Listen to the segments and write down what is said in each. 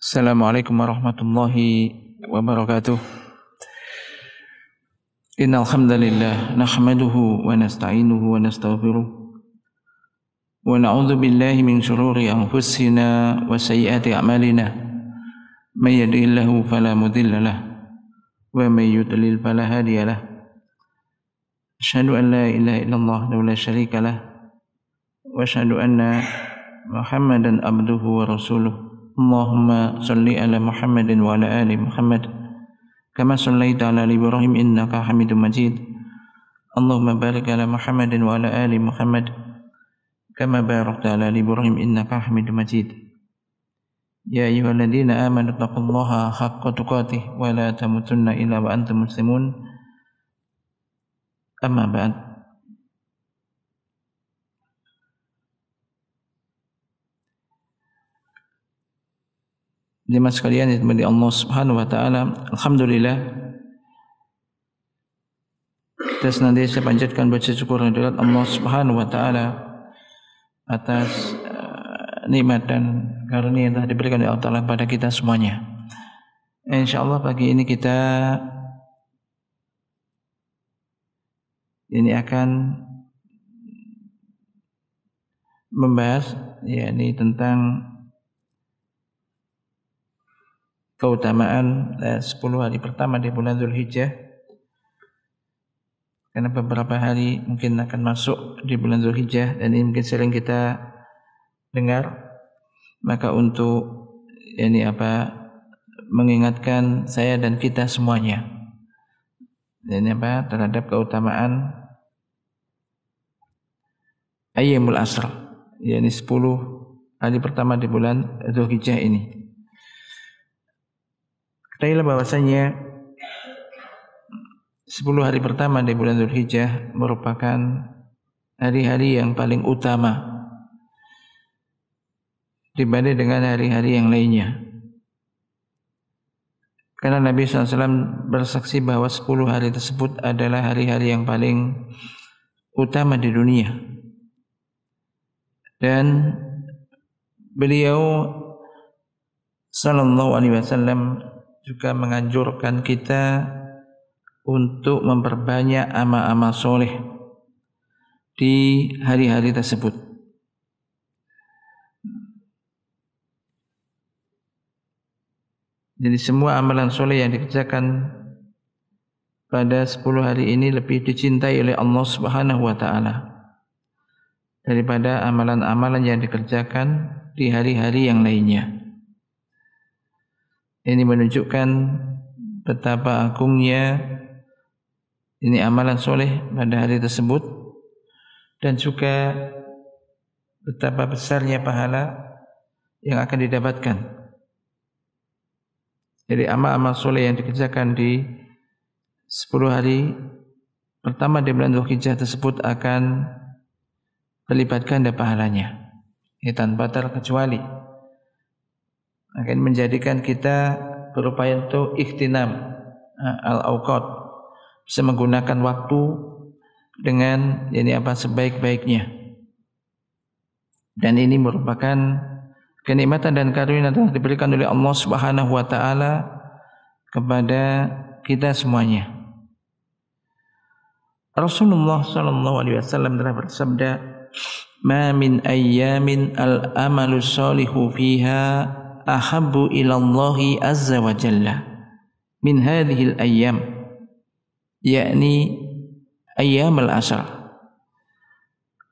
Assalamualaikum warahmatullahi wabarakatuh. Innal hamdalillah nahmaduhu wa nasta'inuhu wa nastaghfiruh wa na'udzu billahi min shururi anfusina wa sayyiati a'malina. May yahdihillahu fala mudilla lahu wa may yudlil fala hadiya lahu. Asyhadu an la ilaha illallah wa la syarika lahu wa asyhadu anna Muhammadan abduhu wa rasuluh. Allahumma salli ala Muhammadin wa ala ali Muhammad kama sallaita ala Ibrahim innaka Hamidum Majid. Allahumma barik ala Muhammadin wa ala ali Muhammad kama barakta ala Ibrahim innaka Hamidum Majid. Ya ayyuhalladzina amanu taqullaha haqqa tuqatih wa la tamutunna illa wa antum muslimun. Amma ba'd. Jemaah sekalian yang dimuliakan Allah Subhanahu wa taala, alhamdulillah kita senantiasa panjatkan puji syukur kehadirat Allah Subhanahu wa taala atas nikmat dan karunia yang telah diberikan oleh Allah Taala pada kita semuanya. Insyaallah pagi ini kita akan membahas yakni tentang keutamaan 10 hari pertama di bulan Dzulhijjah, karena beberapa hari mungkin akan masuk di bulan Dzulhijjah dan ini mungkin sering kita dengar, maka untuk mengingatkan saya dan kita semuanya terhadap keutamaan Ayyamul Ashr, yakni 10 hari pertama di bulan Dzulhijjah ini. Ketahuilah bahwasanya 10 hari pertama di bulan Dzulhijjah merupakan hari-hari yang paling utama dibanding dengan hari-hari yang lainnya. Karena Nabi SAW bersaksi bahwa 10 hari tersebut adalah hari-hari yang paling utama di dunia. Dan beliau sallallahu alaihi wasallam juga menganjurkan kita untuk memperbanyak amal-amal soleh di hari-hari tersebut. Jadi semua amalan soleh yang dikerjakan pada 10 hari ini lebih dicintai oleh Allah Subhanahu wa taala daripada amalan-amalan yang dikerjakan di hari-hari yang lainnya. Ini menunjukkan betapa agungnya ini amalan soleh pada hari tersebut dan juga betapa besarnya pahala yang akan didapatkan. Jadi amal-amal soleh yang dikerjakan di 10 hari pertama di bulan Dzulhijjah tersebut akan berlipat ganda pahalanya, tanpa terkecuali. Akan menjadikan kita berupaya untuk ikhtinam al-awqat, bisa menggunakan waktu dengan sebaik-baiknya. Dan ini merupakan kenikmatan dan karunia yang telah diberikan oleh Allah Subhanahu wa taala kepada kita semuanya. Rasulullah sallallahu alaihi wasallam telah bersabda, "Ma min ayyamin al-amalu shalihu fiha ahabbu ilallahi azza wa jalla min hadhil ayyam," yakni ayyam al-ashr.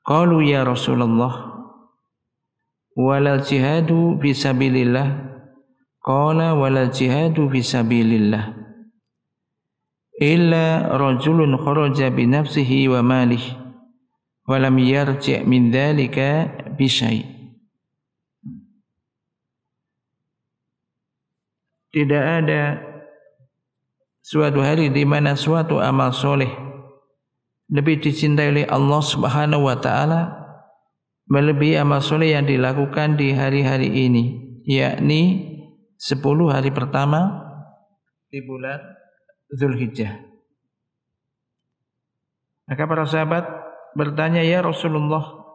Qalu ya Rasulullah walal jihadu fi sabilillah, qala walal jihadu fi sabilillah illa rajulun kharaja bi nafsihi wa malihi wa lam yarji' min dhalika bi syai'. Tidak ada suatu hari di mana suatu amal soleh lebih dicintai oleh Allah Subhanahu wa taala melebihi amal soleh yang dilakukan di hari-hari ini, yakni 10 hari pertama di bulan Dzulhijjah. Maka para sahabat bertanya, "Ya Rasulullah,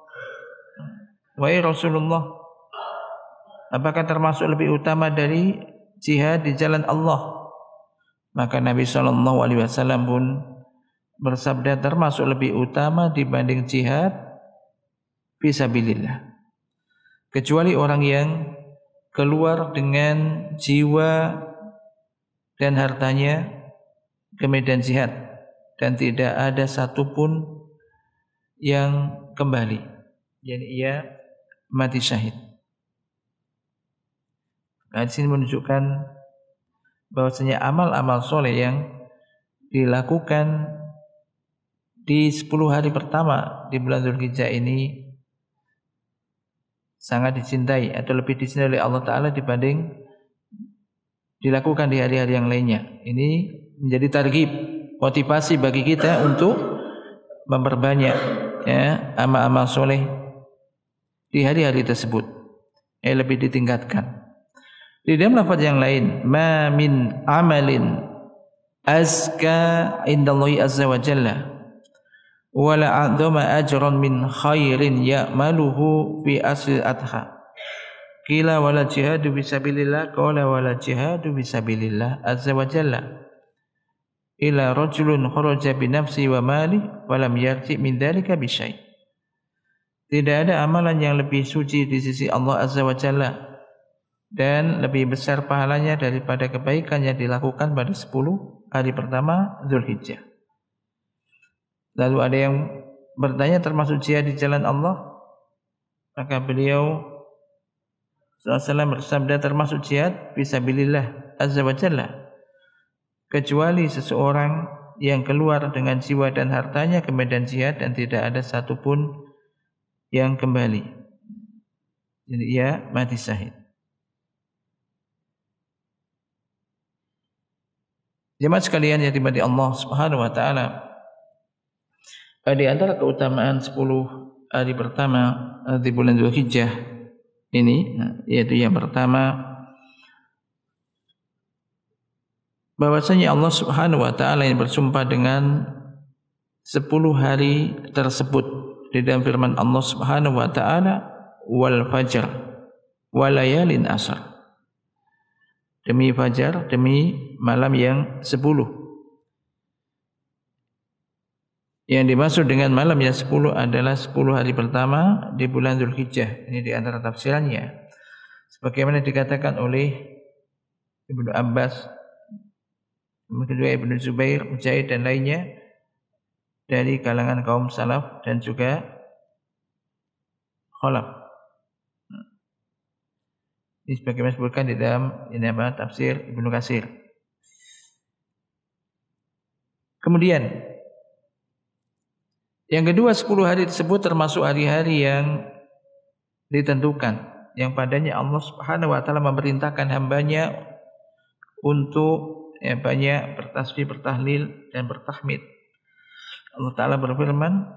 wahai Rasulullah, apakah termasuk lebih utama dari jihad di jalan Allah? Maka Nabi SAW pun bersabda termasuk lebih utama dibanding jihad fisabilillah. Kecuali orang yang keluar dengan jiwa dan hartanya ke medan jihad dan tidak ada satupun yang kembali, jadi ia mati syahid. Hadis ini menunjukkan bahwasanya amal-amal soleh yang dilakukan di 10 hari pertama di bulan Dzulhijjah ini sangat dicintai atau lebih dicintai oleh Allah Ta'ala dibanding dilakukan di hari-hari yang lainnya. Ini menjadi targhib, motivasi bagi kita untuk memperbanyak ya amal-amal soleh di hari-hari tersebut, lebih ditingkatkan. Di dalam lafaz yang lain, ma min amalin azka indallahi azza wa jalla wala a'dhama ajran min khairin ya'maluhu fi asl adha. Qila wala jihadu fisabilillah, qala wala jihadu fisabilillah azza wa jalla ila rajulun kharaja bi nafsi wa mali wa lam yarji min dzalika bi syai'. Tidak ada amalan yang lebih suci di sisi Allah azza wa jalla dan lebih besar pahalanya daripada kebaikan yang dilakukan pada 10 hari pertama Dzulhijjah. Lalu ada yang bertanya termasuk jihad di jalan Allah? Maka beliau SAW bersabda termasuk jihad fisabilillah azza wa jalla, kecuali seseorang yang keluar dengan jiwa dan hartanya ke medan jihad dan tidak ada satupun yang kembali, jadi ia mati syahid. Jemaah sekalian yang dimati Allah Subhanahu wa taala, di antara keutamaan 10 hari pertama di bulan Dzulhijjah ini, yaitu yang pertama bahwasanya Allah Subhanahu wa taala yang bersumpah dengan 10 hari tersebut di dalam firman Allah Subhanahu wa taala, wal fajr wa layalin ashr, demi fajar, demi malam yang 10. Yang dimaksud dengan malam yang 10 adalah 10 hari pertama di bulan Dzulhijjah. Ini di antara tafsirannya, sebagaimana dikatakan oleh Ibnu Abbas, kedua Ibnu Zubair, Mujahid dan lainnya dari kalangan kaum salaf dan juga khalaf. Ini sebagaimana disebutkan di dalam tafsir Ibnu Katsir. Kemudian yang kedua, 10 hari tersebut termasuk hari-hari yang ditentukan, yang padanya Allah Subhanahu wa taala memerintahkan hambanya untuk banyak bertasbih, bertahlil dan bertahmid. Allah Ta'ala berfirman,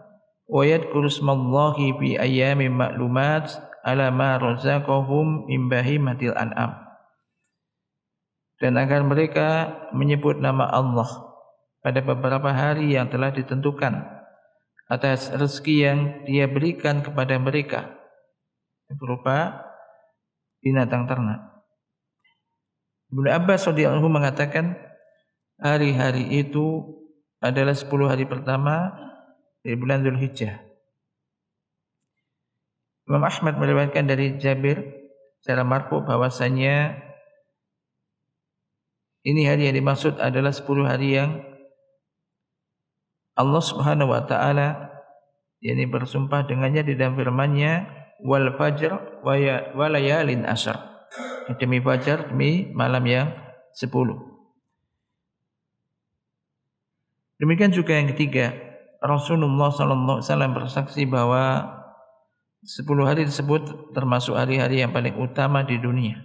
wa yadhkuru ismallahi fi ayyamin ma'lumat ala ma razaqahum min bahimatil an'am. Dan agar mereka menyebut nama Allah pada beberapa hari yang telah ditentukan atas rezeki yang Dia berikan kepada mereka berupa binatang ternak. Ibnu Abbas radhiyallahu anhu mengatakan hari-hari itu adalah 10 hari pertama di bulan Dzulhijjah. Imam Ahmad meriwayatkan dari Jabir secara marfu bahwasanya ini hari yang dimaksud adalah 10 hari yang Allah Subhanahu wa taala yakni bersumpah dengannya di dalam firman-Nya, wal fajr wa layalin ashr, demi fajar, demi malam yang 10. Demikian juga yang ketiga, Rasulullah sallallahu alaihi wasallam bersaksi bahwa 10 hari tersebut termasuk hari-hari yang paling utama di dunia.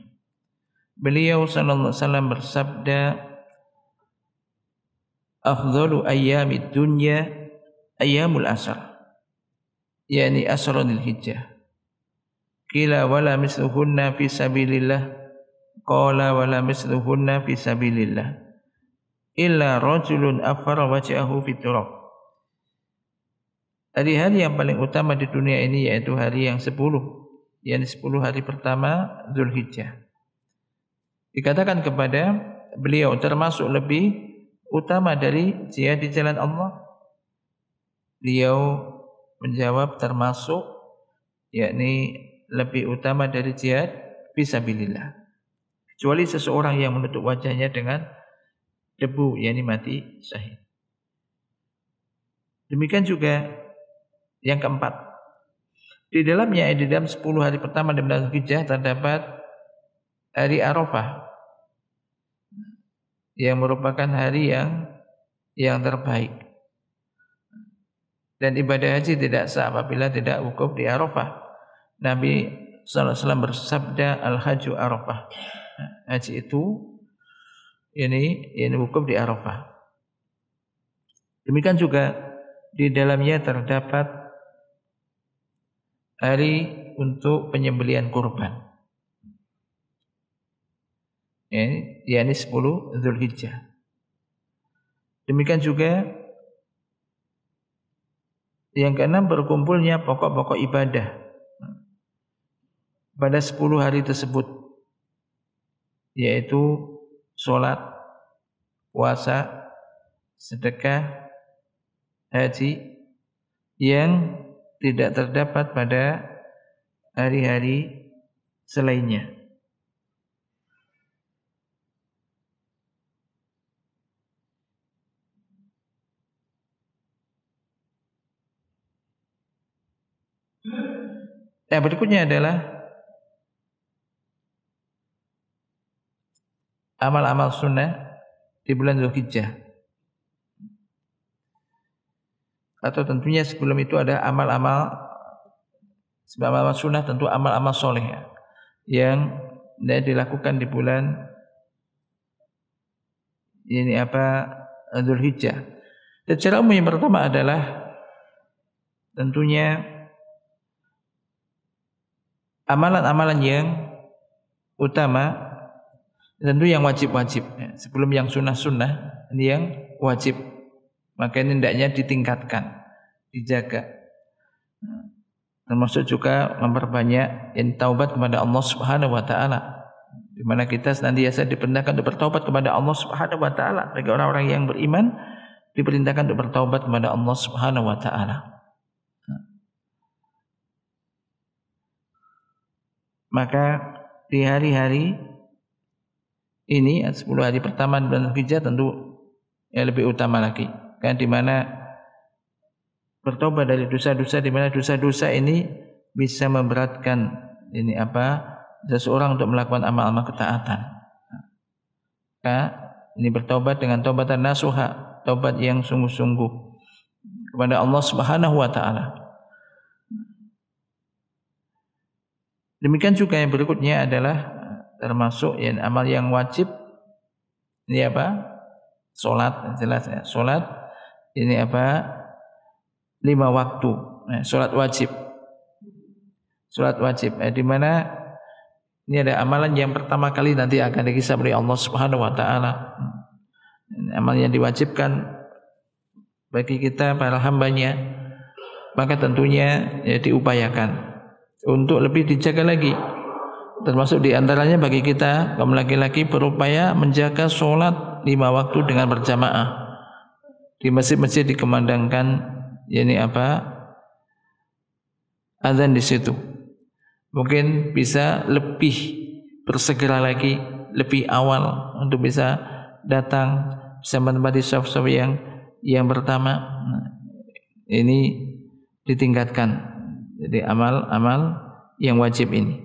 Beliau sallallahu alaihi wasallam bersabda, afdhalu ayyamid dunya ayyamul ashr, yakni asrul hijjah. Qila wala misluhunna fi sabilillah, qala wala misluhunna fi sabilillah illa rajulun afara wajhahu fi turab. Hari-hari yang paling utama di dunia ini yaitu hari yang 10, yakni 10 hari pertama Zulhijjah. Dikatakan kepada beliau termasuk lebih utama dari jihad di jalan Allah. Beliau menjawab termasuk, yakni lebih utama dari jihad fisabilillah. Kecuali seseorang yang menutup wajahnya dengan debu, yakni mati syahid. Demikian juga yang keempat. Di dalamnya, di dalam 10 hari pertama di bulan Zulhijjah terdapat hari Arafah yang merupakan hari yang terbaik. Dan ibadah haji tidak sah apabila tidak wukuf di Arafah. Nabi SAW bersabda, al-hajju Arafah. Haji itu ini wukuf di Arafah. Demikian juga di dalamnya terdapat hari untuk penyembelihan kurban. Yakni 10 Zulhijjah. Demikian juga yang keenam, berkumpulnya pokok-pokok ibadah pada 10 hari tersebut, yaitu sholat, puasa, sedekah, haji, yang tidak terdapat pada hari-hari selainnya. Nah, berikutnya adalah amal-amal sunnah di bulan Zulhijjah. Atau tentunya sebelum itu ada amal-amal sunnah, tentu amal-amal soleh yang dilakukan di bulan Zulhijjah. Secara umum yang pertama adalah tentunya amalan-amalan yang utama, tentu yang wajib-wajib. Sebelum yang sunnah-sunnah, ini yang wajib. Maka ini hendaknya ditingkatkan, dijaga. Termasuk juga memperbanyak taubat kepada Allah Subhanahu wa taala. Di mana kita senantiasa diperintahkan untuk bertaubat kepada Allah Subhanahu wa taala. Bagi orang-orang yang beriman diperintahkan untuk bertaubat kepada Allah Subhanahu wa taala. Maka di hari-hari ini 10 hari pertama bulan Zulhijjah tentu lebih utama lagi, kan, di mana bertobat dari dosa-dosa, di mana dosa-dosa ini bisa memberatkan seseorang untuk melakukan amal-amal ketaatan. Ini bertobat dengan taubatan nasuha, taubat yang sungguh-sungguh kepada Allah Subhanahu wa taala. Demikian juga yang berikutnya adalah termasuk amal yang wajib. Ini Salat, jelas ya. Salat ini 5 waktu. Salat wajib. Salat wajib. Di mana ini ada amalan yang pertama kali nanti akan dihisab oleh Allah Subhanahu wa taala. Amal yang diwajibkan bagi kita para hambanya, maka tentunya diupayakan untuk lebih dijaga lagi. Termasuk di antaranya bagi kita kaum laki-laki berupaya menjaga sholat 5 waktu dengan berjamaah. Di masjid-masjid dikumandangkan azan di situ. Mungkin bisa lebih bersegera lagi, lebih awal untuk bisa datang, bisa menempati shaf-shaf yang pertama. Ini ditingkatkan. Jadi amal-amal yang wajib ini.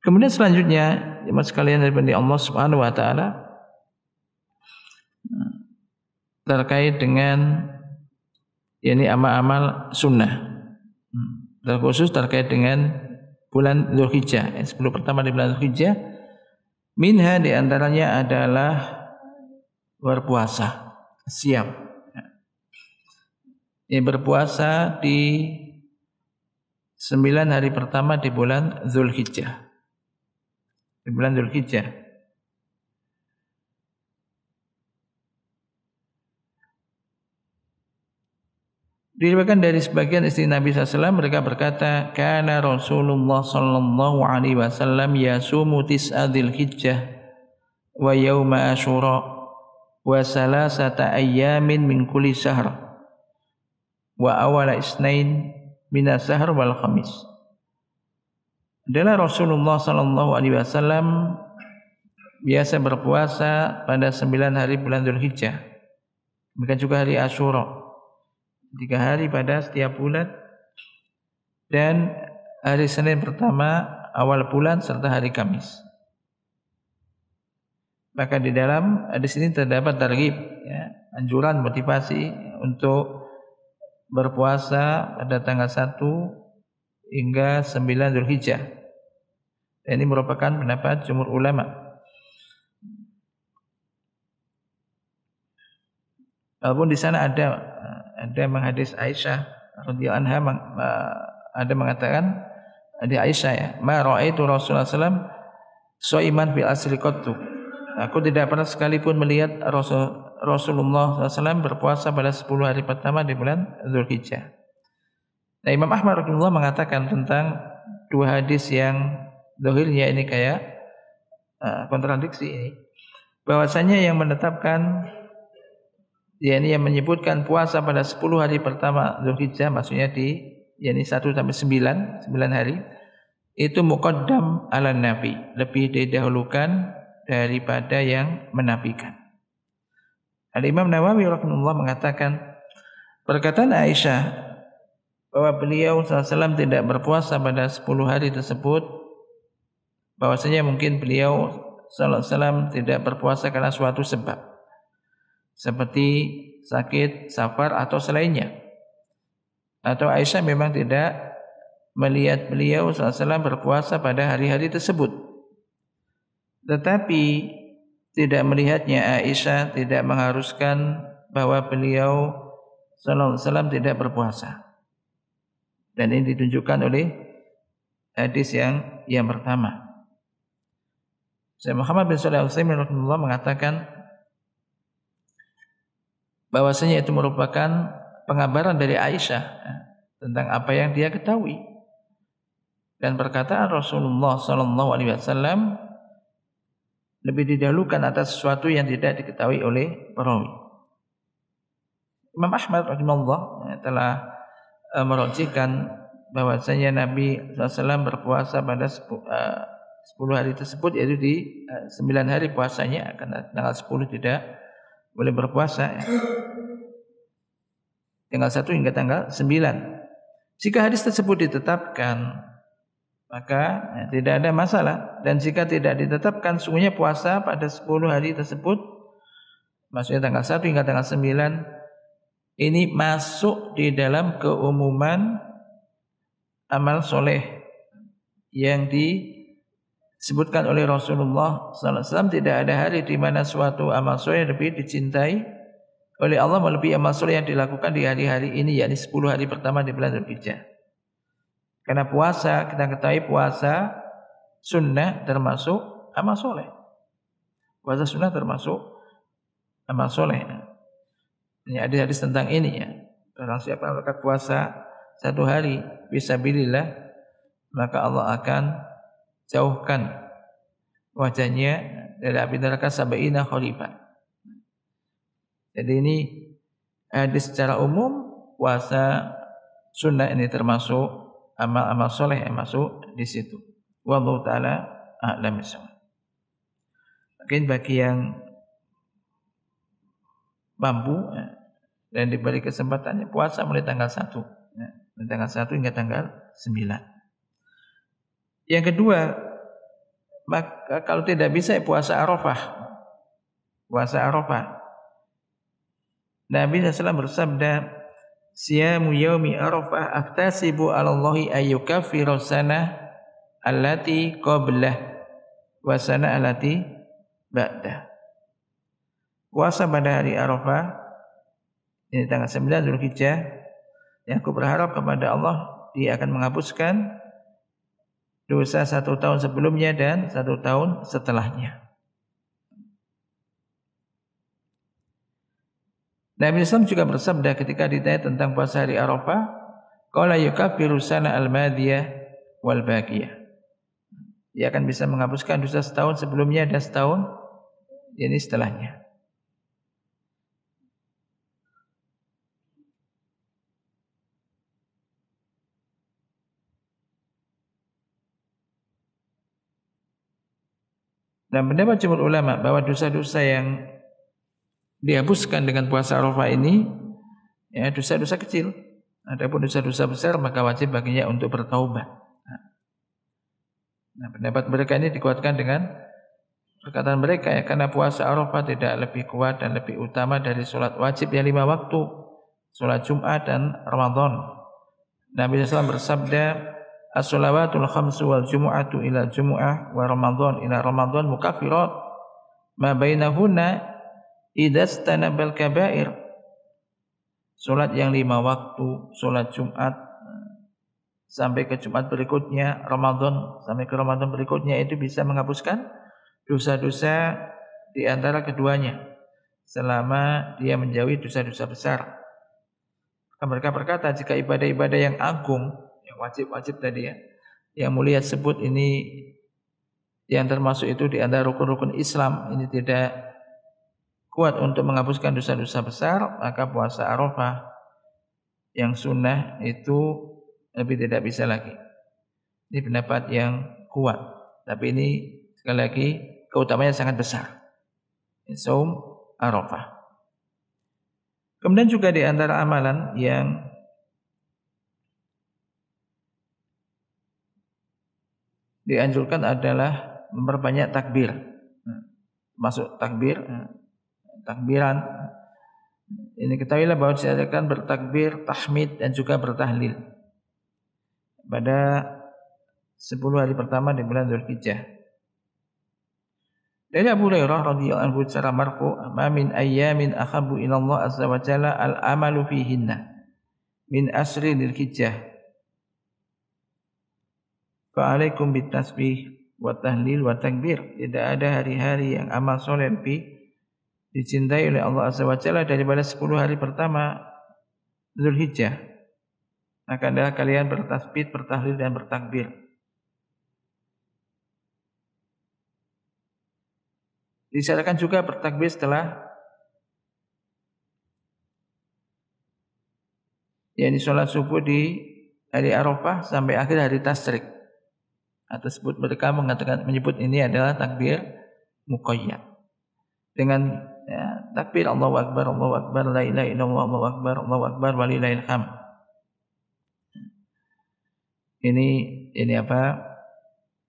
Kemudian selanjutnya, jemaah sekalian dari Allah Subhanahu wa taala, terkait dengan amal-amal sunnah. Terkhusus terkait dengan bulan Zulhijjah, 10 pertama di bulan Zulhijjah. Minha di antaranya adalah berpuasa, siam. Berpuasa di 9 hari pertama di bulan Zulhijjah. Di bulan Zulhijjah. Diriwayatkan dari sebagian istri Nabi SAW, mereka berkata, kana Rasulullah sallallahu alaihi wasallam yasumu tis'a dzulhijjah wa yauma asyura wa salasata ayyamin min kulli syahr wa awala isnain min asy-syahr wal khamis. Adalah Rasulullah sallallahu alaihi wasallam biasa berpuasa pada 9 hari bulan Dzulhijjah. Demikian juga hari Asyura. 3 hari pada setiap bulan, dan hari Senin pertama awal bulan serta hari Kamis. Maka di dalam hadis ini terdapat targhib, ya, anjuran motivasi untuk berpuasa pada tanggal 1 hingga 9 Dzulhijjah. Dan ini merupakan pendapat jumhur ulama. Walaupun di sana ada menghadis Aisyah radhiyallahu anha, ada mengatakan di Aisyah, ya, ma raaitu Rasulullah sallam shaiman fil asri qattu. Aku tidak pernah sekalipun melihat Rasulullah SAW berpuasa pada 10 hari pertama di bulan Dzulhijjah. Nah, Imam Ahmad rahimahullah mengatakan tentang 2 hadis yang zahirnya ini kayak kontradiksi ini, bahwasanya yang menetapkan, yakni yang menyebutkan puasa pada 10 hari pertama Dzulhijjah, maksudnya yakni 1 sampai 9 hari, itu muqaddam ala nafi, lebih didahulukan daripada yang menafikan. Al-Imam Nawawi rahimahullah mengatakan perkataan Aisyah bahwa beliau SAW tidak berpuasa pada 10 hari tersebut, bahwasanya mungkin beliau SAW tidak berpuasa karena suatu sebab, seperti sakit, safar atau selainnya. Atau Aisyah memang tidak melihat beliau SAW berpuasa pada hari-hari tersebut. Tetapi tidak melihatnya Aisyah tidak mengharuskan bahwa beliau SAW tidak berpuasa. Dan ini ditunjukkan oleh hadis yang pertama. Syekh Muhammad bin Shalih Al-Utsaimin rahimahullah mengatakan bahwasanya itu merupakan pengabaran dari Aisyah tentang apa yang dia ketahui, dan perkataan Rasulullah SAW lebih didahulukan atas sesuatu yang tidak diketahui oleh perawi. Imam Ahmad rahimahullah telah merujukkan bahwasanya Nabi SAW berpuasa pada 10 hari tersebut, yaitu di 9 hari puasanya, karena tanggal 10 tidak boleh berpuasa, ya. Tanggal 1 hingga tanggal 9. Jika hadis tersebut ditetapkan, maka tidak ada masalah. Dan jika tidak ditetapkan, sungguhnya puasa pada 10 hari tersebut, maksudnya tanggal 1 hingga tanggal 9, ini masuk di dalam keumuman amal soleh yang disebutkan oleh Rasulullah SAW. Tidak ada hari di mana suatu amal soleh lebih dicintai oleh Allah melebihi amal soleh yang dilakukan di hari-hari ini, yakni 10 hari pertama di bulan Dzulhijjah. Karena puasa, kita ketahui puasa sunnah termasuk amal soleh. Puasa sunnah termasuk amal soleh. Ini ada hadis tentang ini, ya. Barang siapa melakukan puasa 1 hari fisabilillah, maka Allah akan jauhkan wajahnya dari api neraka sab'ina khalifah. Jadi ini hadis secara umum puasa sunnah ini termasuk amal-amal soleh yang masuk di situ. Wallahu taala a'lam bishawab. Mungkin bagi yang mampu dan diberi kesempatannya puasa mulai tanggal 1, mulai tanggal 1 hingga tanggal 9. Yang kedua, maka kalau tidak bisa puasa Arafah. Puasa Arafah. Nabi SAW bersabda, siyamu yaumi Arafah aftasibu 'ala Allahi ayyukaffiru sanah allati qablah wa sanah allati ba'dah. Puasa pada hari Arafah, ini tanggal 9 Dzulhijjah, yang aku berharap kepada Allah Dia akan menghapuskan dosa 1 tahun sebelumnya dan 1 tahun setelahnya. Nabi SAW juga bersabda ketika ditanya tentang puasa hari Arafah, qala yukaffiru sana al-madiyah wal baqiyah. Dia akan bisa menghapuskan dosa setahun sebelumnya dan setahun ini setelahnya. Dan pendapat jumhur ulama bahwa dosa-dosa yang dihapuskan dengan puasa Arafah ini ya dosa-dosa kecil. Adapun dosa-dosa besar maka wajib baginya untuk bertaubat. Nah, pendapat mereka ini dikuatkan dengan perkataan mereka ya, karena puasa Arafah tidak lebih kuat dan lebih utama dari sholat wajib yang 5 waktu, sholat Jumat dan Ramadan. Nabi SAW bersabda, as-shalawatul khamsu wal jumu'atu ila jumu'ah wa Ramadan ila Ramadan mukaffirat ma bainahunna idastanabal kabair. Salat yang 5 waktu, salat Jumat sampai ke Jumat berikutnya, Ramadan sampai ke Ramadan berikutnya itu bisa menghapuskan dosa-dosa di antara keduanya selama dia menjauhi dosa-dosa besar. Mereka berkata jika ibadah-ibadah yang agung, yang wajib-wajib tadi ya, yang mulia sebut ini yang termasuk itu di antara rukun-rukun Islam ini tidak kuat untuk menghapuskan dosa-dosa besar, maka puasa Arafah yang sunnah itu lebih tidak bisa lagi. Ini pendapat yang kuat, tapi ini sekali lagi keutamaannya sangat besar. Saum Arafah. Kemudian juga di antara amalan yang dianjurkan adalah memperbanyak takbir. Masuk takbiran. Ini ketahuilah bahwa diajarkan bertakbir, tahmid dan juga bertahlil pada 10 hari pertama di bulan Dzulhijjah. Dari Abu Hurairah radhiyallahu anhu secara marfu, "Ma min ayyamin ahabbu ila Allah azza wa jalla al-amalu fihinna min asri dzulhijjah. Fa alaikum bitasbih wa tahlil wa takbir." Tidak ada hari-hari yang amal soleh lebih dicintai oleh Allah azza wa jalla daripada 10 hari pertama Dzulhijjah. Maka adalah kalian bertasbih, bertahlil dan bertakbir. Disyaratkan juga bertakbir setelah yakni sholat subuh di hari Arafah sampai akhir hari Tasyrik. Atau sebut mereka menyebut ini adalah takbir muqayyad. Dengan ya, takbir Allahu Akbar, la ilaha illallah, Allahu Akbar, walillahil hamd. Ini apa?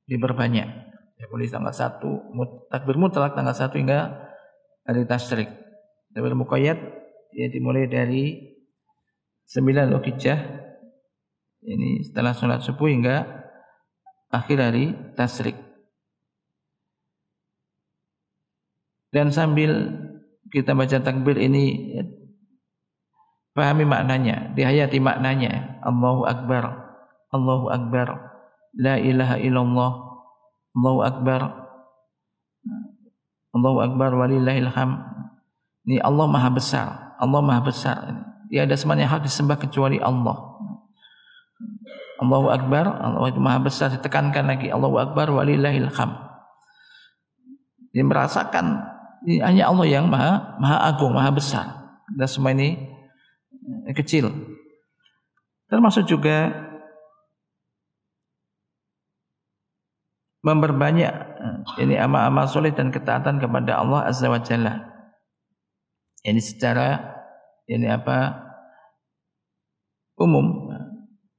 Diperbanyak. Ya, boleh tanggal 1, takbir mutlak tanggal 1 hingga hari Tasyrik. Takbir muqayyad ya dimulai dari 9 Dzulhijjah. Ini setelah sholat subuh hingga akhir hari Tasyrik. Dan sambil kita baca takbir ini ya, pahami maknanya, dihayati maknanya. Allahu Akbar, Allahu Akbar, la ilaha illallah, Allahu Akbar, Allahu Akbar, walillahil hamd. Ini Allah Maha Besar, Allah Maha Besar. Tiada semua yang hak disembah kecuali Allah. Allahu Akbar, Allah itu Maha Besar. Ditekankan lagi Allahu Akbar, walillahil hamd. Dia merasakan ini hanya Allah yang maha agung, maha besar. Dan semua ini kecil. Termasuk juga memperbanyak ini amal-amal soleh dan ketaatan kepada Allah Azza wa Jalla. Ini secara umum,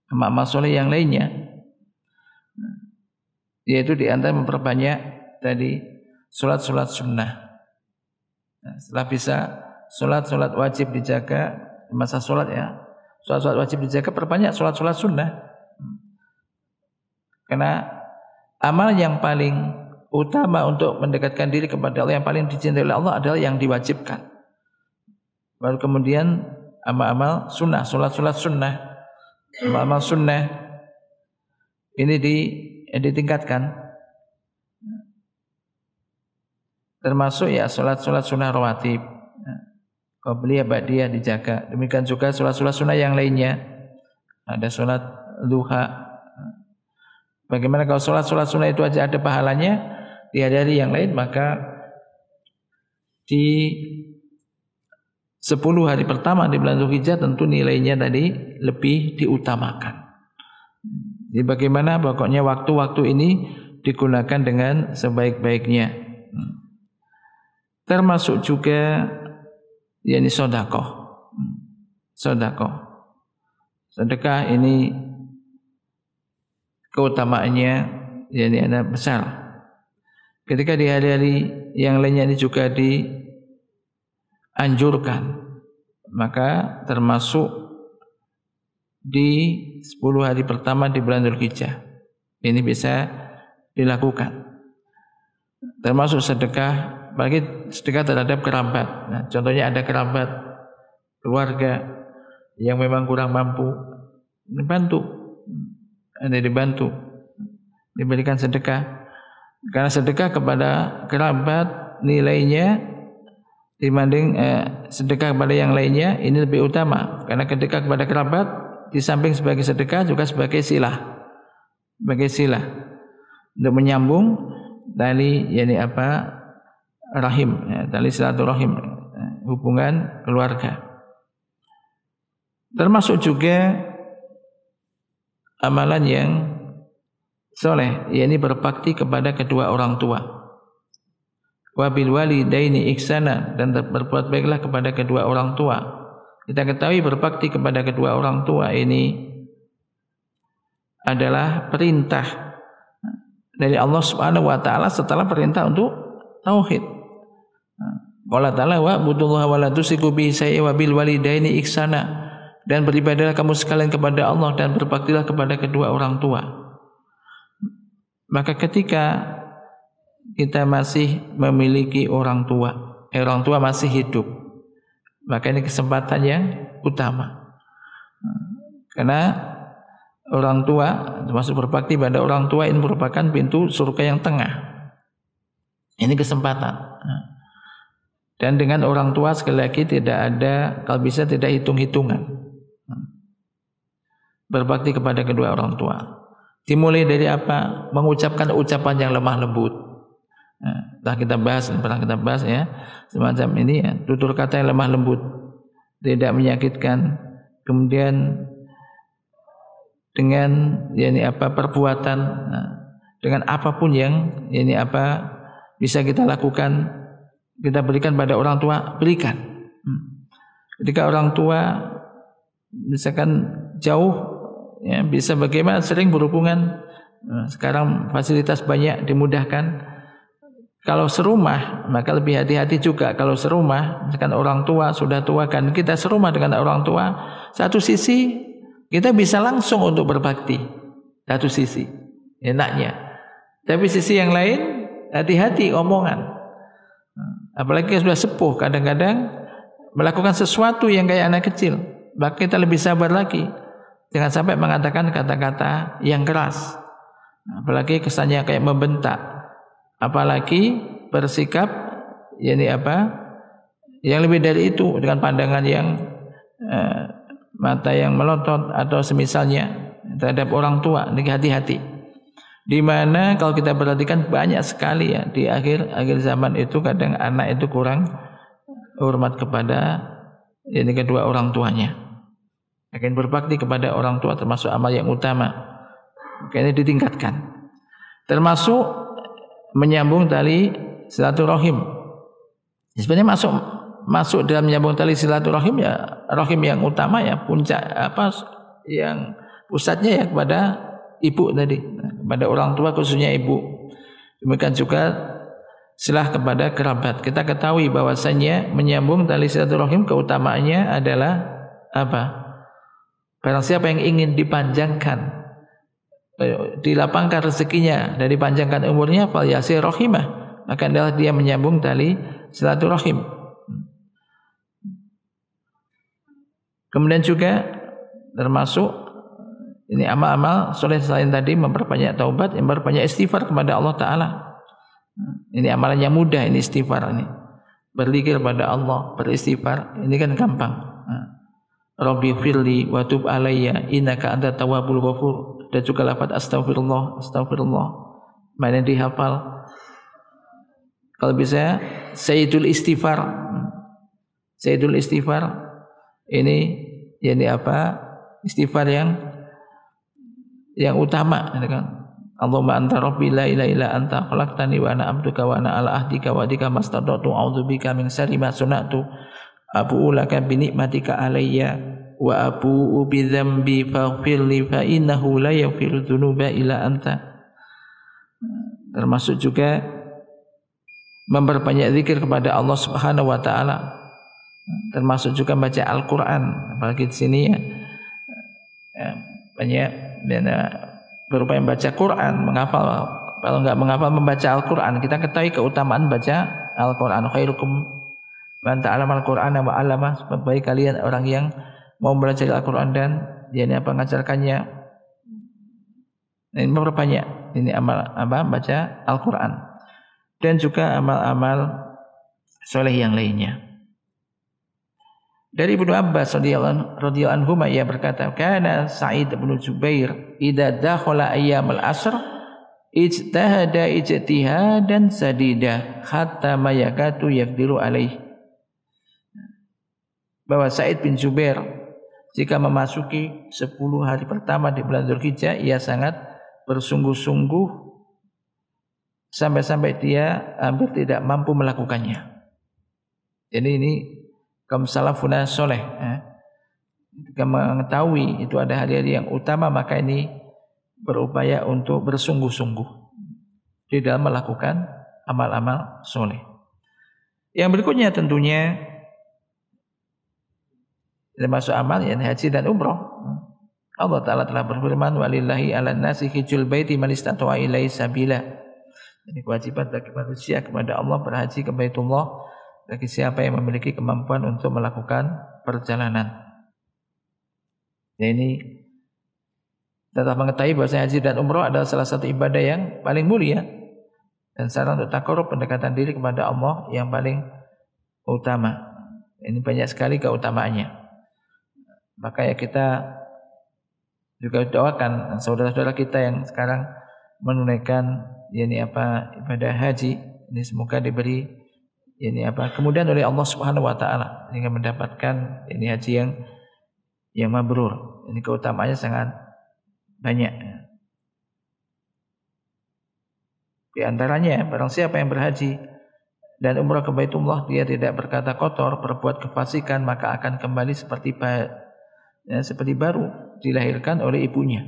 amal-amal soleh yang lainnya, yaitu di antara memperbanyak tadi sholat sunnah. Setelah bisa sholat wajib dijaga, masa sholat ya, sholat wajib dijaga, perbanyak sholat sunnah. Karena amal yang paling utama untuk mendekatkan diri kepada Allah, yang paling dicintai oleh Allah adalah yang diwajibkan. Baru kemudian amal-amal sunnah, sholat sunnah, amal sunnah ini ditingkatkan. Termasuk ya sholat sunnah rawatib. Qabliyah, ba'diyah dijaga. Demikian juga sholat-sholat sunnah yang lainnya. Ada sholat duha. Bagaimana kalau sholat-sholat sunnah itu aja ada pahalanya di hari-hari yang lain, maka di 10 hari pertama di bulan Dzulhijjah tentu nilainya tadi lebih diutamakan. Jadi bagaimana pokoknya waktu-waktu ini digunakan dengan sebaik-baiknya. Termasuk juga yakni sedekah. Sedekah ini keutamaannya yakni ada besar. Ketika di hari-hari yang lainnya ini juga dianjurkan, maka termasuk di 10 hari pertama di bulan Dzulhijjah ini bisa dilakukan. Termasuk sedekah, bagi sedekah terhadap kerabat. Nah, contohnya ada kerabat, keluarga yang memang kurang mampu, dibantu, diberikan sedekah. Karena sedekah kepada kerabat nilainya dibanding sedekah kepada yang lainnya ini lebih utama. Karena sedekah kepada kerabat di samping sebagai sedekah juga sebagai silah, untuk menyambung tali yakni rahim, tali silaturahim, hubungan keluarga. Termasuk juga amalan yang soleh, yakni berbakti kepada kedua orang tua. Wa bil walidaini ihsana, dan berbuat baiklah kepada kedua orang tua. Kita ketahui berbakti kepada kedua orang tua ini adalah perintah dari Allah Subhanahu wa taala setelah perintah untuk tauhid. Qala ta'ala wa budullaha wa la tusyriku bihi syai'an wa bil walidaini ihsana, dan beribadahlah kamu sekalian kepada Allah dan berbaktilah kepada kedua orang tua. Maka ketika kita masih memiliki orang tua masih hidup, maka ini kesempatan yang utama. Karena orang tua, termasuk berbakti pada orang tua, ini merupakan pintu surga yang tengah. Ini kesempatan. Dan dengan orang tua sekali lagi tidak ada, kalau bisa tidak hitung-hitungan. Berbakti kepada kedua orang tua. Dimulai dari apa? Mengucapkan ucapan yang lemah lembut. Pernah kita bahas ya, semacam ini ya, tutur kata yang lemah lembut, tidak menyakitkan. Kemudian dengan perbuatan, dengan apapun yang bisa kita lakukan, kita berikan pada orang tua, berikan. Ketika orang tua misalkan jauh, ya, bisa bagaimana sering berhubungan. Sekarang fasilitas banyak dimudahkan. Kalau serumah, maka lebih hati-hati juga. Kalau serumah, misalkan orang tua sudah tua, kan kita serumah dengan orang tua, satu sisi kita bisa langsung untuk berbakti, satu sisi enaknya. Tapi sisi yang lain, hati-hati omongan. Apalagi sudah sepuh, kadang-kadang melakukan sesuatu yang kayak anak kecil, maka kita lebih sabar lagi. Jangan sampai mengatakan kata-kata yang keras, apalagi kesannya kayak membentak. Apalagi bersikap yang lebih dari itu, dengan pandangan yang mata yang melotot atau semisalnya terhadap orang tua. Ini hati-hati. Di mana kalau kita perhatikan banyak sekali ya di akhir zaman itu, kadang anak itu kurang hormat kepada kedua orang tuanya. Akan berbakti kepada orang tua termasuk amal yang utama. Makanya ditingkatkan. Termasuk menyambung tali silaturahim. Sebenarnya masuk dalam menyambung tali silaturahim ya, rahim yang utama ya, puncak yang pusatnya ya kepada ibu tadi, kepada orang tua khususnya ibu. Demikian juga silah kepada kerabat. Kita ketahui bahwasanya menyambung tali silaturahim keutamaannya adalah apa? Barang siapa yang ingin dipanjangkan, dilapangkan rezekinya dan dipanjangkan umurnya, fal yasir rahimah, maka adalah dia menyambung tali silaturahim. Kemudian juga termasuk ini amal-amal soleh selain tadi memperbanyak taubat, memperbanyak istighfar kepada Allah Ta'ala. Ini amalan yang mudah, ini istighfar ini. berzikir pada Allah, beristighfar, ini kan gampang. Rabbi firli wa tub alayya innaka antat tawwabul ghafur. Dan juga lafaz astagfirullah, astagfirullah. Mana dihafal. Kalau bisa Sayyidul Istighfar. Sayyidul Istighfar ini istighfar yang utama, kan? Allahumma anta rabbi la ilaha illa anta khalaqtani wa ana abduka wa ana ala ahdika wa adika mastata'tu a'udzubika min syarri ma sana'tu abu'u laka bi ni'matika alayya wa abu'u bi dzambi faghfirli fa innahu la yaghfiru dzunuba illa anta. Termasuk juga memperbanyak zikir kepada Allah Subhanahu wa taala. Termasuk juga baca Al-Qur'an, apalagi di sini banyak berupaya membaca Quran, menghafal. Kalau enggak menghafal, membaca Al-Quran. Kita ketahui keutamaan baca Al-Quran. Khairukum man ta'allama Al-Qur'ana wa 'allama. Sebaik kalian orang yang mau belajar Al-Quran dan mengajarkannya. Ini memperbanyak ini baca Al-Quran. Dan juga amal-amal soleh yang lainnya. Dari Ibnu Abbas radhiyallahu anhu ia berkata, "Kana Sa'id bin Jubair idza dakhala ayyamul asr ijtahada ijtihadan sadida hatta ma yakatu yaqdiru alaih." Bahwa Sa'id bin Jubair jika memasuki 10 hari pertama di bulan Dzulhijjah, ia sangat bersungguh-sungguh sampai-sampai dia hampir tidak mampu melakukannya. Jadi ini kaum salafuna soleh, ketika mengetahui itu ada hari-hari yang utama, maka ini berupaya untuk bersungguh-sungguh di dalam melakukan amal-amal soleh. Yang berikutnya tentunya termasuk amal haji dan umrah. Allah Ta'ala telah berfirman, walillahi 'alan nasi hijjul baiti man istata'a ilaihi sabila. Ini kewajiban bagi manusia kepada Allah berhaji ke Baitullah bagi siapa yang memiliki kemampuan untuk melakukan perjalanan. Ini tetap mengetahui bahwa haji dan umrah adalah salah satu ibadah yang paling mulia dan sarana untuk takarrub, pendekatan diri kepada Allah yang paling utama. Ini banyak sekali keutamaannya. Maka ya kita juga doakan saudara-saudara kita yang sekarang menunaikan ibadah haji ini, semoga diberi kemudian oleh Allah Subhanahu wa taala sehingga mendapatkan haji yang mabrur. Ini keutamaannya sangat banyak. Di antaranya barang siapa yang berhaji dan umrah ke Baitullah, dia tidak berkata kotor, berbuat kefasikan, maka akan kembali seperti baru dilahirkan oleh ibunya.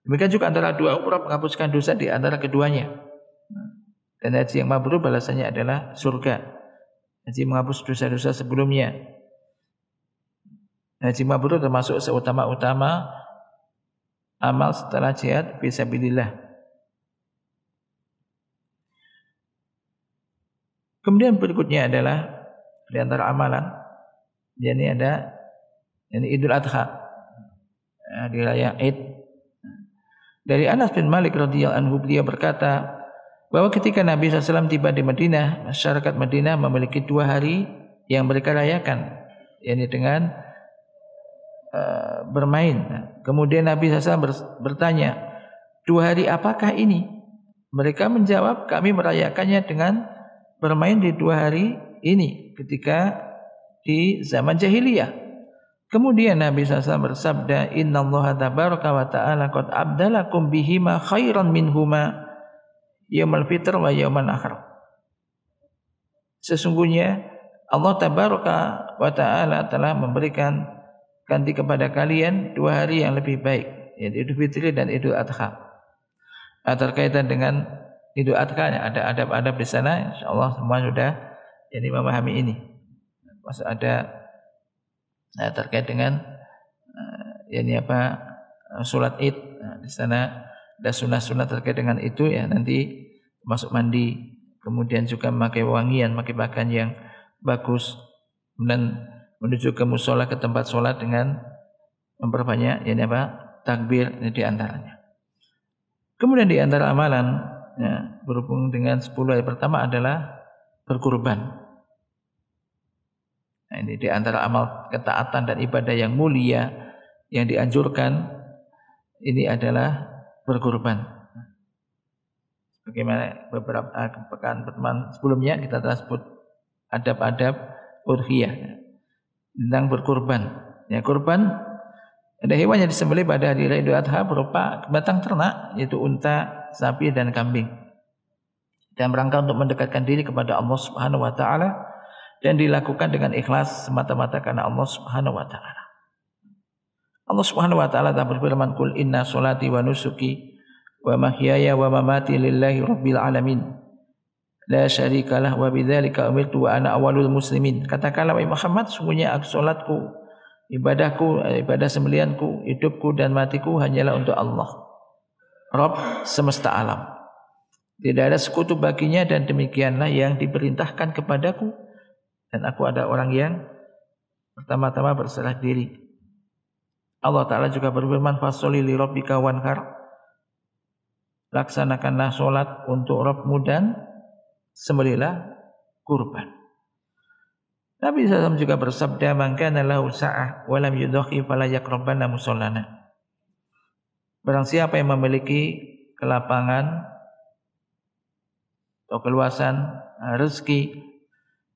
Demikian juga antara dua umrah menghapuskan dosa di antara keduanya. Dan haji yang mabrur balasannya adalah surga. Haji menghapus dosa-dosa sebelumnya. Haji mabrur termasuk seutama-utama amal setelah jihad fisabilillah. Kemudian berikutnya adalah di antara amalan, ini ada Idul Adha, di raya Id. Dari Anas bin Malik radhiyallahu anhu, beliau berkata bahwa ketika Nabi SAW tiba di Madinah, masyarakat Madinah memiliki 2 hari yang mereka rayakan, yakni dengan bermain. Kemudian Nabi SAW bertanya, 2 hari apakah ini? Mereka menjawab, kami merayakannya dengan bermain di 2 hari ini ketika di zaman jahiliyah. Kemudian Nabi SAW bersabda, innallaha tabaraka wa ta'ala qad abdalakum bihima khairan minhuma yaumul fitr wa yaumul akhir. Sesungguhnya Allah Tabaraka wa Ta'ala telah memberikan ganti kepada kalian 2 hari yang lebih baik, yaitu Idul Fitri dan Idul Adha. Terkaitan dengan Idul Adha ada adab-adab di sana, insyaallah semua sudah jadi memahami ini. Maksud ada terkait dengan salat Id. Di sana ada sunah-sunah terkait dengan itu ya, nanti masuk mandi, kemudian juga memakai wangian, memakai pakaian yang bagus, dan menuju ke musola, ke tempat sholat dengan memperbanyak takbir, ini di antaranya. Kemudian di antara amalan berhubung dengan 10 hari pertama adalah berkurban. Nah, ini di antara amal ketaatan dan ibadah yang mulia yang dianjurkan ini adalah berkurban. Bagaimana beberapa pekan pertemuan sebelumnya kita telah sebut adab-adab udhiyah tentang berkurban. Ya, kurban ada hewan yang disembelih pada hari raya Idul Adha berupa batang ternak yaitu unta, sapi dan kambing. Dan rangka untuk mendekatkan diri kepada Allah Subhanahu wa taala dan dilakukan dengan ikhlas semata-mata karena Allah Subhanahu wa taala. Allah Subhanahu wa taala telah berfirman, "Qul inna sholati wa nusuki wa mahyaya wa mamati lillahi rabbil alamin. La syarikalah wa bidzalika umirtu wa ana awwalul muslimin." Katakanlah wahai Muhammad, sungguhnya salatku, ibadahku, ibadah sembelihanku, hidupku dan matiku hanyalah untuk Allah, Rabb semesta alam. Tidak ada sekutu baginya dan demikianlah yang diperintahkan kepadaku dan aku ada orang yang pertama-tama berserah diri. Allah Ta'ala juga berfirman, "Fasholli li rabbika wanhar." Laksanakanlah solat untuk Rabbmu dan sembelihlah kurban. Nabi SAW juga bersabda, "Man kana lahu sa'ah wa lam yudhi fala yaqrabanna musallana." Barang siapa yang memiliki kelapangan atau keluasan rezeki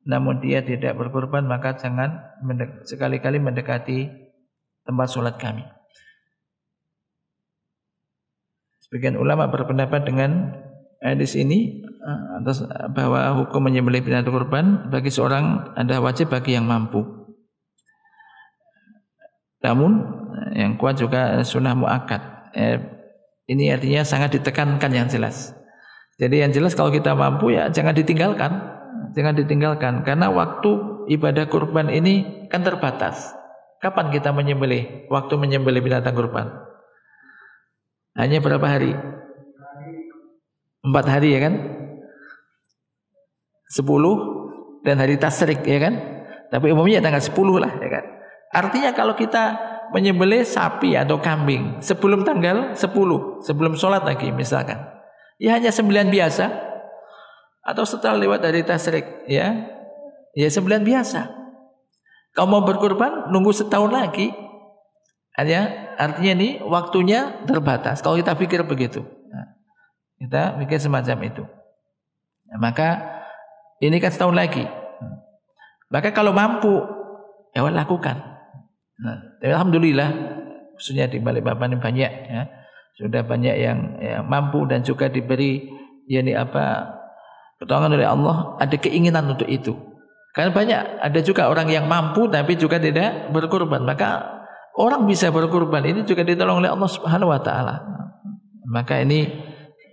namun dia tidak berkurban, maka jangan sekali-kali mendekati tempat sholat kami. Sebagian ulama berpendapat dengan hadis ini atas bahwa hukum menyembelih binatang kurban bagi seorang adalah wajib bagi yang mampu. Namun yang kuat juga sunnah muakkad. Ini artinya sangat ditekankan yang jelas. Jadi yang jelas kalau kita mampu ya jangan ditinggalkan. Jangan ditinggalkan karena waktu ibadah kurban ini kan terbatas. Kapan kita menyembelih? Waktu menyembelih binatang kurban hanya berapa hari? 4 hari ya kan? 10 dan hari tasyrik ya kan? Tapi umumnya tanggal 10 lah ya kan? Artinya kalau kita menyembelih sapi atau kambing sebelum tanggal 10, sebelum sholat lagi misalkan, ya hanya sembelihan biasa atau setelah lewat dari tasyrik ya sembelihan biasa. Kau mau berkurban nunggu setahun lagi, artinya ini waktunya terbatas. Kalau kita pikir begitu, kita pikir semacam itu, maka ini kan setahun lagi. Maka kalau mampu, ya lakukan. Alhamdulillah, khususnya di Balikpapan ini banyak, ya, sudah banyak yang mampu dan juga diberi pertolongan oleh Allah, ada keinginan untuk itu. Karena banyak ada juga orang yang mampu tapi juga tidak berkurban. Maka orang bisa berkurban ini juga ditolong oleh Allah Subhanahu wa taala. Maka ini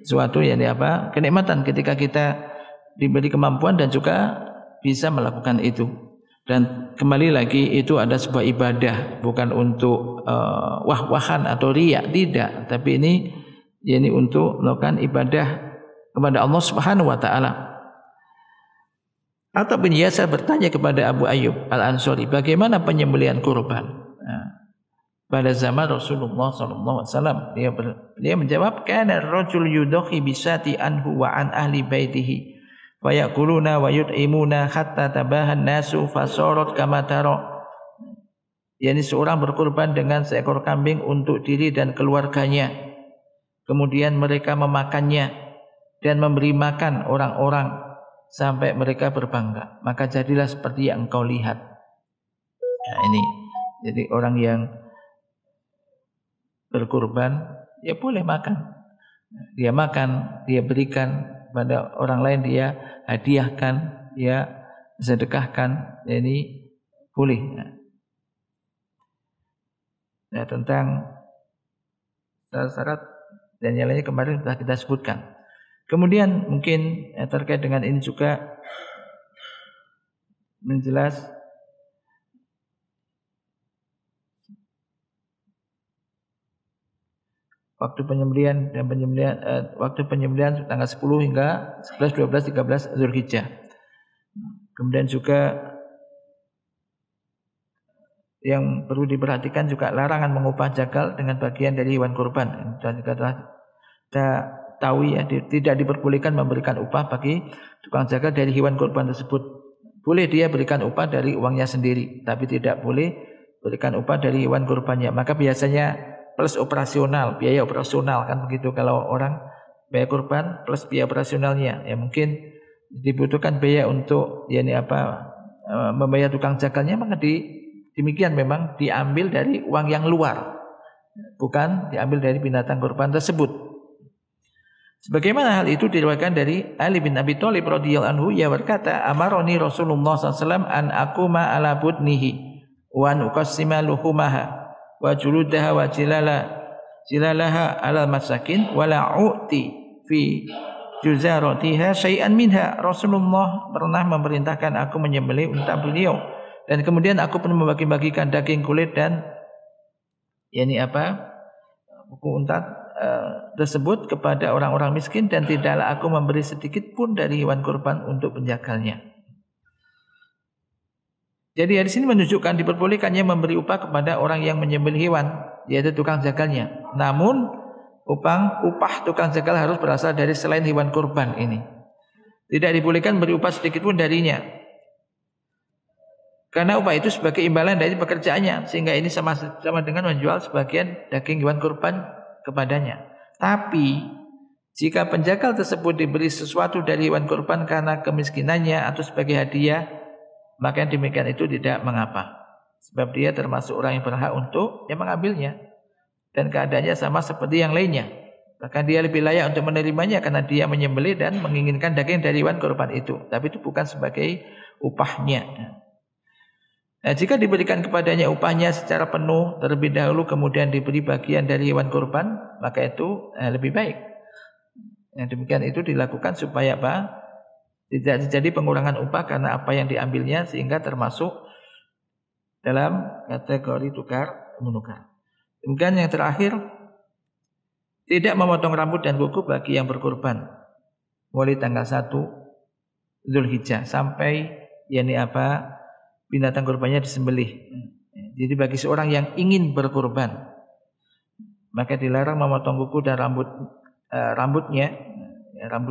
suatu kenikmatan ketika kita diberi kemampuan dan juga bisa melakukan itu. Dan kembali lagi itu ada sebuah ibadah, bukan untuk wah-wahan atau riya, tidak, tapi ini untuk melakukan ibadah kepada Allah Subhanahu wa taala. Atau bin Yasar bertanya kepada Abu Ayyub Al-Ansari, bagaimana penyembelihan kurban pada zaman Rasulullah SAW? Dia menjawab, kana ar-rajul yudhi bisati anhu wa an ahli baitihi wa yaquluna wa yut'imuna hatta tabahan nasu fasarat kama tara. Yani seorang berkurban dengan seekor kambing untuk diri dan keluarganya, kemudian mereka memakannya dan memberi makan orang-orang sampai mereka berbangga, maka jadilah seperti yang engkau lihat. Nah, ini jadi orang yang berkurban ya boleh makan, dia makan, dia berikan pada orang lain, dia hadiahkan, dia sedekahkan, ini boleh. Nah, tentang syarat dan yang lainnya kemarin sudah kita sebutkan. Kemudian mungkin terkait dengan ini juga menjelas waktu penyembelihan dan waktu penyembelihan tanggal 10 hingga 11, 12, 13 Zulhijjah. Kemudian juga yang perlu diperhatikan juga larangan mengupah jagal dengan bagian dari hewan kurban. Dan juga kita tahu ya, tidak diperbolehkan memberikan upah bagi tukang jagal dari hewan kurban tersebut. Boleh dia berikan upah dari uangnya sendiri, tapi tidak boleh berikan upah dari hewan kurbannya. Maka biasanya plus operasional, biaya operasional kan begitu kalau orang biaya kurban plus biaya operasionalnya. Ya mungkin dibutuhkan biaya untuk membayar tukang jagalnya, maka demikian memang diambil dari uang yang luar, bukan diambil dari binatang kurban tersebut. Sebagaimana hal itu diriwayatkan dari Ali bin Abi Thalib radhiyallahu anhu, ia berkata, amaroni Rasulullah SAW an aquma ala budnihi wa an uqassima luhumaha wa juludaha wa jilalaha ala masakin wa la u'ti fi juzaratiha syai'an minha. Rasulullah pernah memerintahkan aku menyembelih unta beliau, dan kemudian aku pun membagi-bagikan daging kulit dan buku unta tersebut kepada orang-orang miskin, dan tidaklah aku memberi sedikit pun dari hewan kurban untuk penjagalnya. Jadi di sini menunjukkan diperbolehkannya memberi upah kepada orang yang menyembelih hewan, yaitu tukang jagalnya. Namun upah tukang jagal harus berasal dari selain hewan kurban ini. Tidak dibolehkan beri upah sedikit pun darinya, karena upah itu sebagai imbalan dari pekerjaannya, sehingga ini sama dengan menjual sebagian daging hewan kurban kepadanya. Tapi jika penjagal tersebut diberi sesuatu dari hewan kurban karena kemiskinannya atau sebagai hadiah, maka yang demikian itu tidak mengapa, sebab dia termasuk orang yang berhak untuk mengambilnya, dan keadaannya sama seperti yang lainnya. Bahkan dia lebih layak untuk menerimanya karena dia menyembelih dan menginginkan daging dari hewan kurban itu, tapi itu bukan sebagai upahnya. Nah, jika diberikan kepadanya upahnya secara penuh terlebih dahulu, kemudian diberi bagian dari hewan kurban, maka itu lebih baik. Yang demikian itu dilakukan supaya tidak terjadi pengurangan upah karena apa yang diambilnya, sehingga termasuk dalam kategori tukar menukar. Kemudian yang terakhir, tidak memotong rambut dan kuku bagi yang berkurban mulai tanggal 1 Zulhijjah sampai binatang kurbannya disembelih. Jadi bagi seorang yang ingin berkurban, maka dilarang memotong kuku dan rambut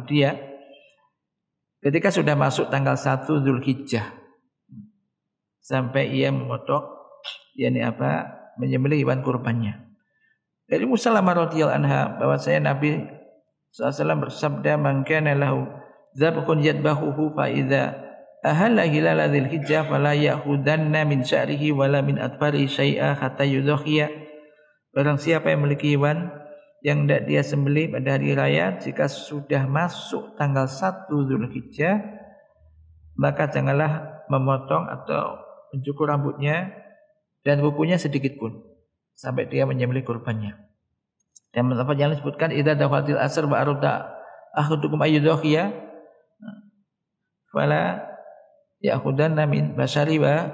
dia ketika sudah masuk tanggal 1 Zulhijjah sampai ia memotong menyembelih hewan kurbannya. Dari Musalamah radhiyallahu anha bahwasanya Nabi SAW bersabda, man kana lahu dzabhun yadbahuhu fa idza ahalla hilal dzilhijjah fala ya'khudanna min sya'rihi wala min atfari syai'a hatta yudhiya. Barang siapa yang memiliki hewan yang hendak dia sembelih pada hari raya, jika sudah masuk tanggal 1 Zulhijjah, maka janganlah memotong atau mencukur rambutnya dan kukunya sedikit pun sampai dia menyembelih kurbannya. Dan menurut yang disebutkan, idza dakhaltil asr wa arada ahadukum ayyudhiya fala ya'khudanna min basari wa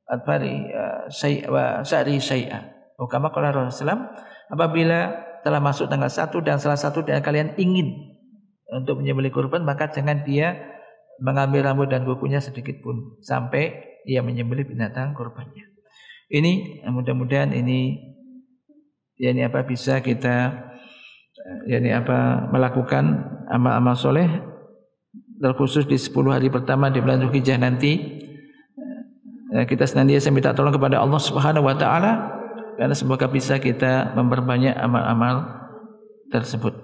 atfari sya'ri syai'a. Kama qala Rasulullah, apabila telah masuk tanggal 1 dan salah satu dari kalian ingin untuk menyembelih kurban, maka jangan dia mengambil rambut dan kukunya sedikit pun sampai ia menyembelih binatang kurbannya. Ini mudah-mudahan ini bisa kita melakukan amal-amal soleh, terkhusus di 10 hari pertama di bulan Zulhijjah nanti. Kita senantiasa minta tolong kepada Allah Subhanahu wa taala, karena semoga bisa kita memperbanyak amal-amal tersebut.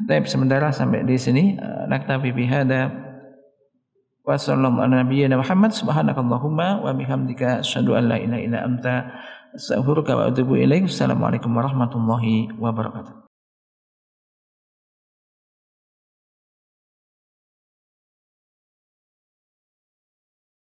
Baik, sementara sampai di sini naktafi bihada wa sallallahu ala nabiyyina Muhammad subhanakallahumma wa bihamdika asyhadu an la ilaha illa anta astaghfiruka wa atubu ilaik. Assalamualaikum warahmatullahi wabarakatuh.